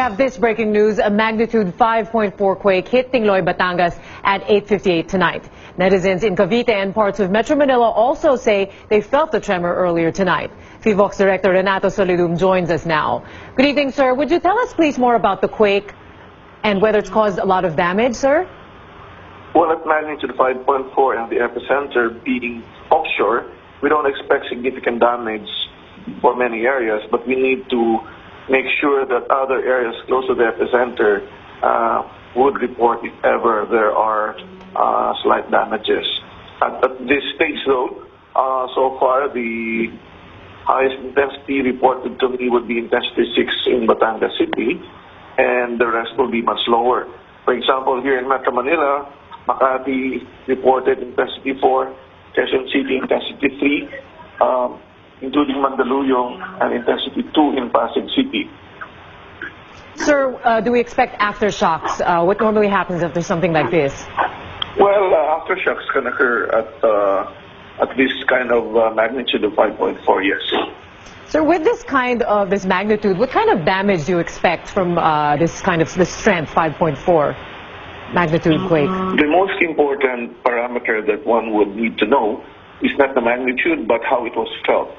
have this breaking news. A magnitude 5.4 quake hit Tingloy, Btangas at 8:58 tonight. Netizens in Cavite and parts of Metro Manila also say they felt the tremor earlier tonight. PHIVOX Director Renato Solidum joins us now. Good evening, sir. Would you tell us please more about the quake and whether it's caused a lot of damage, sir? Well, at magnitude 5.4 and the epicenter being offshore, we don't expect significant damage for many areas, but we need to make sure that other areas close to the epicenter would report if ever there are slight damages. At this stage, though, so far the highest intensity reported to me would be intensity 6 in Btangas City, and the rest will be much lower. For example, here in Metro Manila, Makati reported intensity 4, Quezon City intensity 3, including Mandaluyong, and intensity 2 in Pasig City. Sir, do we expect aftershocks? What normally happens after something like this? Well, aftershocks can occur at this kind of magnitude of 5.4, yes. Sir, with this magnitude, what kind of damage do you expect from this strength, 5.4 magnitude quake? The most important parameter that one would need to know is not the magnitude, but how it was felt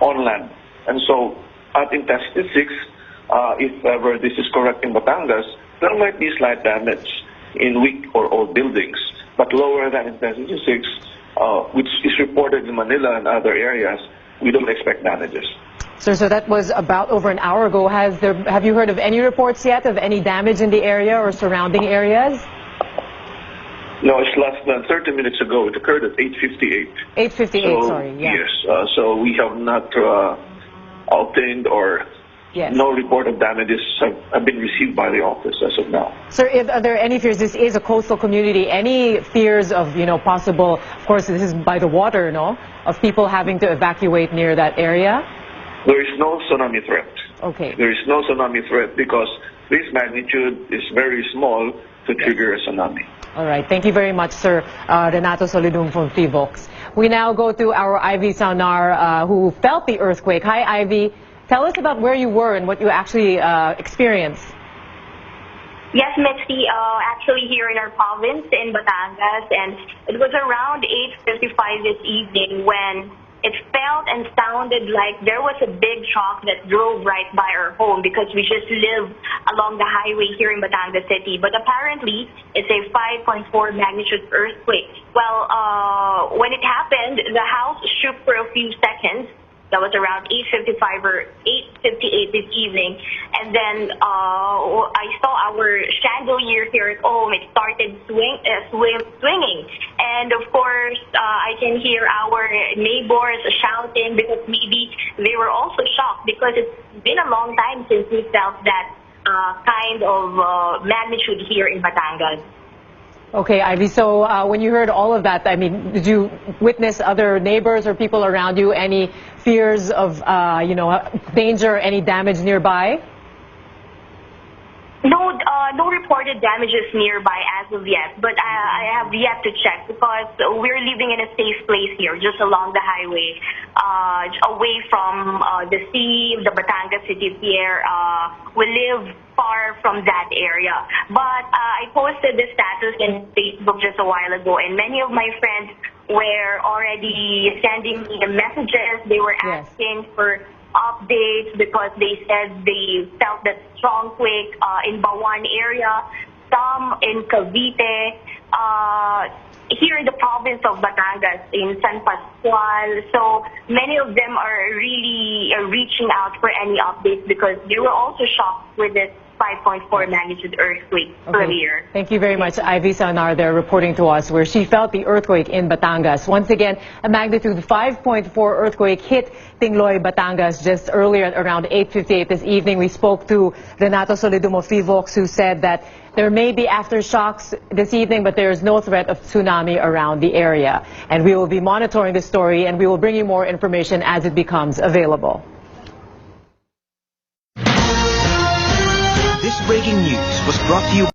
on land. And so, at intensity 6, if ever this is correct in Btangas, there might be slight damage in weak or old buildings, but lower than intensity 6, which is reported in Manila and other areas, we don't expect damages. Sir, so that was about over an hour ago. Have you heard of any reports yet of any damage in the area or surrounding areas? No, it's less than 30 minutes ago. It occurred at 8:58. 8:58, so, sorry. Yeah. Yes, so we have not obtained or no report of damages have been received by the office as of now. Sir, are there any fears? This is a coastal community. Any fears of, possible, of course, this is by the water, of people having to evacuate near that area? There is no tsunami threat. Okay. There is no tsunami threat because this magnitude is very small to trigger a tsunami. All right. Thank you very much, sir. Renato Solidum from PHIVOX. We now go to our Ivy Saunar, who felt the earthquake. Hi, Ivy. Tell us about where you were and what you actually experienced. Yes, Mitzi, actually here in our province in Btangas, and it was around 8:55 this evening when it felt and sounded like there was a big shock that drove right by our home because we just live along the highway here in Btangas City. But apparently, it's a 5.4 magnitude earthquake. Well, when it happened, the house shook for a few seconds. That was around 8:55 or 8:58 this evening. And then I saw our chandelier here at home. It started swinging. And of course, I can hear our neighbors shouting because maybe they were also shocked because it's been a long time since we felt that kind of magnitude here in Btangas. Okay, Ivy, so when you heard all of that, did you witness other neighbors or people around you, any fears of, danger, any damage nearby? No reported damages nearby as of yet, but I have yet to check because we're living in a safe place here, just along the highway, away from the sea, the Btangas City Pier. We live far from that area. But I posted this status in Facebook just a while ago, and many of my friends were already sending me the messages. They were asking for updates because they said they felt that strong quake in Bawan area, some in Cavite, here in the province of Btangas, in San Pascual. So many of them are really reaching out for any updates because they were also shocked with this 5.4 magnitude earthquake earlier. Thank you very much. Ivy Saunar there reporting to us where she felt the earthquake in Btangas. Once again, a magnitude 5.4 earthquake hit Tingloy, Btangas just earlier at around 8:58 this evening. We spoke to Renato Solidum of PHIVOX, who said that there may be aftershocks this evening, but there is no threat of tsunami around the area. And we will be monitoring the story and we will bring you more information as it becomes available. This breaking news was brought to you